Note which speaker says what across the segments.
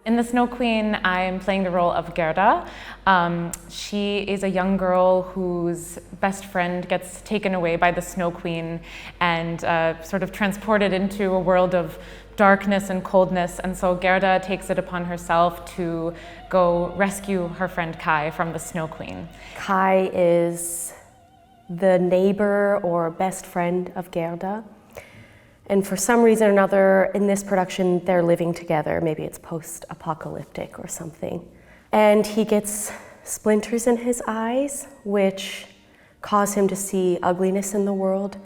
Speaker 1: In The Snow Queen, I'm playing the role of Gerda. She is a young girl whose best friend gets taken away by the Snow Queen and sort of transported into a world of darkness and coldness. And so Gerda takes it upon herself to go rescue her friend Kai from the Snow Queen.
Speaker 2: Kai is the neighbor or best friend of Gerda. And for some reason or another, in this production, they're living together. Maybe it's post-apocalyptic or something. And he gets splinters in his eyes, which cause him to see ugliness in the world.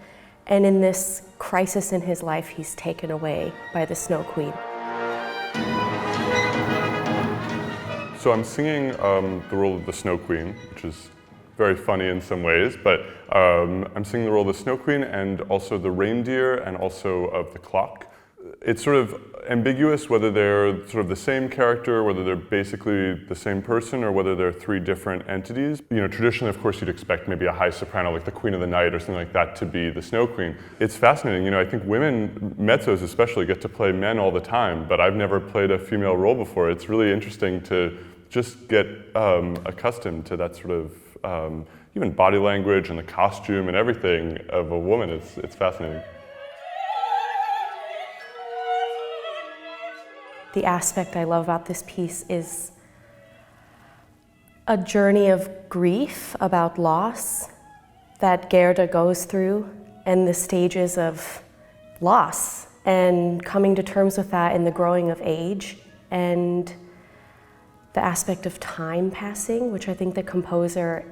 Speaker 2: And in this crisis in his life, he's taken away by the Snow Queen.
Speaker 3: So I'm singing the role of the Snow Queen, which is very funny in some ways, but I'm singing the role of the Snow Queen and also the reindeer and also of the clock. It's sort of ambiguous whether they're sort of the same character, whether they're basically the same person, or whether they're three different entities. You know, traditionally, of course, you'd expect maybe a high soprano like the Queen of the Night or something like that to be the Snow Queen. It's fascinating. You know, I think women, mezzos especially, get to play men all the time, but I've never played a female role before. It's really interesting to just get accustomed to that sort of even body language and the costume and everything of a woman. It's fascinating.
Speaker 2: The aspect I love about this piece is a journey of grief about loss that Gerda goes through, and the stages of loss and coming to terms with that in the growing of age, and the aspect of time passing, which I think the composer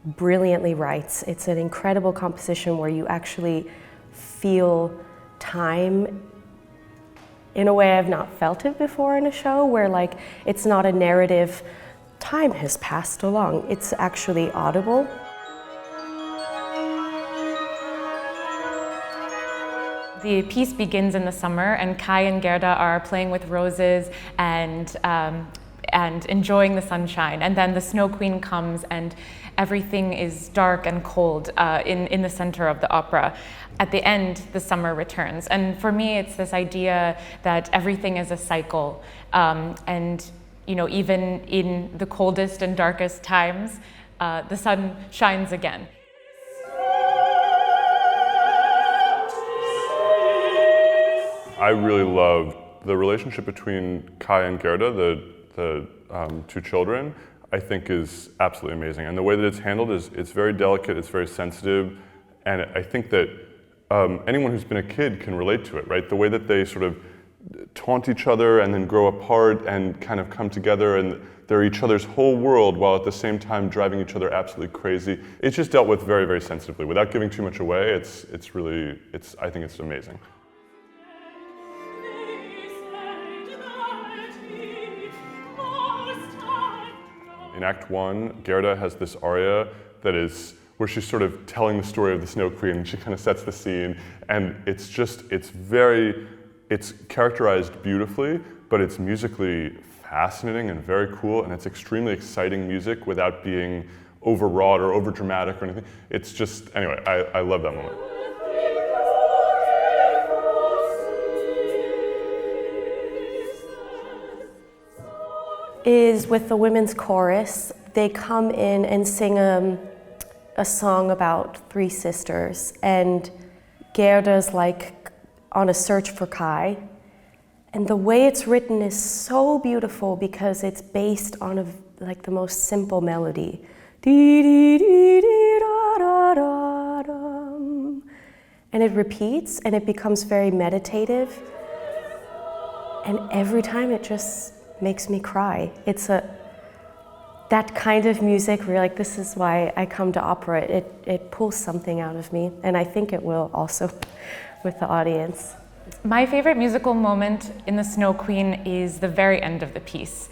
Speaker 2: brilliantly writes. It's an incredible composition where you actually feel time in a way I've not felt it before in a show, where like it's not a narrative, time has passed along, it's actually audible.
Speaker 1: The piece begins in the summer, and Kai and Gerda are playing with roses and enjoying the sunshine. And then the Snow Queen comes and everything is dark and cold in the center of the opera. At the end, the summer returns. And for me, it's this idea that everything is a cycle. And you know, even in the coldest and darkest times, the sun shines again.
Speaker 3: I really love the relationship between Kai and Gerda, the two children. I think is absolutely amazing. And the way that it's handled is it's very delicate, it's very sensitive, and I think that anyone who's been a kid can relate to it, right? The way that they sort of taunt each other and then grow apart and kind of come together, and they're each other's whole world while at the same time driving each other absolutely crazy. It's just dealt with very, very sensitively. Without giving too much away, I think it's amazing. In Act 1, Gerda has this aria that is where she's sort of telling the story of the Snow Queen, and she kind of sets the scene, and it's characterized beautifully, but it's musically fascinating and very cool, and it's extremely exciting music without being overwrought or overdramatic or anything. It's just, anyway, I love that moment.
Speaker 2: Is with the women's chorus. They come in and sing a song about three sisters, and Gerda's like on a search for Kai. And the way it's written is so beautiful because it's based on like the most simple melody. And it repeats and it becomes very meditative. And every time it just makes me cry. It's that kind of music where you're like, this is why I come to opera. It pulls something out of me, and I think it will also with the audience.
Speaker 1: My favorite musical moment in The Snow Queen is the very end of the piece.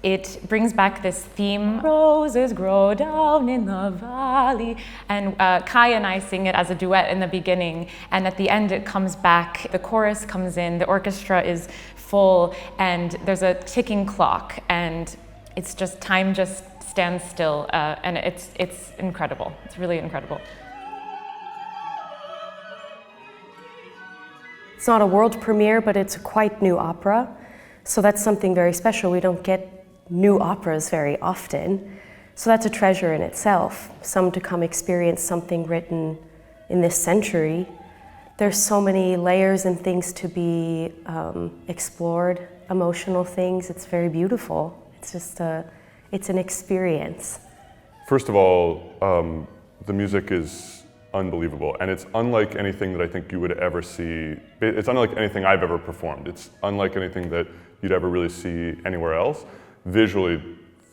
Speaker 1: It brings back this theme, roses grow down in the valley, and Kai and I sing it as a duet in the beginning, and at the end it comes back, the chorus comes in, the orchestra is full, and there's a ticking clock, and it's just, time just stands still, and it's incredible. It's really incredible.
Speaker 2: It's not a world premiere, but it's a quite new opera. So that's something very special. We don't get new operas very often. So that's a treasure in itself. Some to come experience something written in this century. There's so many layers and things to be explored, emotional things. It's very beautiful. It's just it's an experience.
Speaker 3: First of all, the music is unbelievable, and it's unlike anything that I think you would ever see. It's unlike anything I've ever performed. It's unlike anything that you'd ever really see anywhere else. Visually,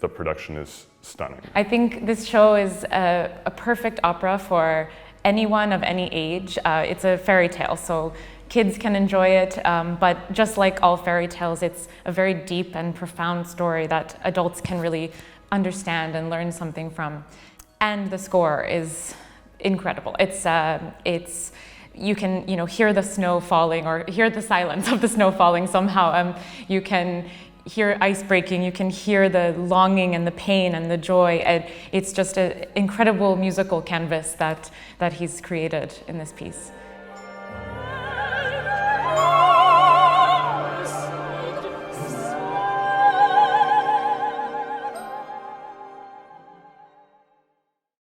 Speaker 3: the production is stunning.
Speaker 1: I think this show is a perfect opera for anyone of any age. It's a fairy tale, so kids can enjoy it, but just like all fairy tales, it's a very deep and profound story that adults can really understand and learn something from. And the score is incredible. It's you can hear the snow falling or hear the silence of the snow falling somehow. You can hear ice breaking, you can hear the longing and the pain and the joy. And it's just an incredible musical canvas that he's created in this piece.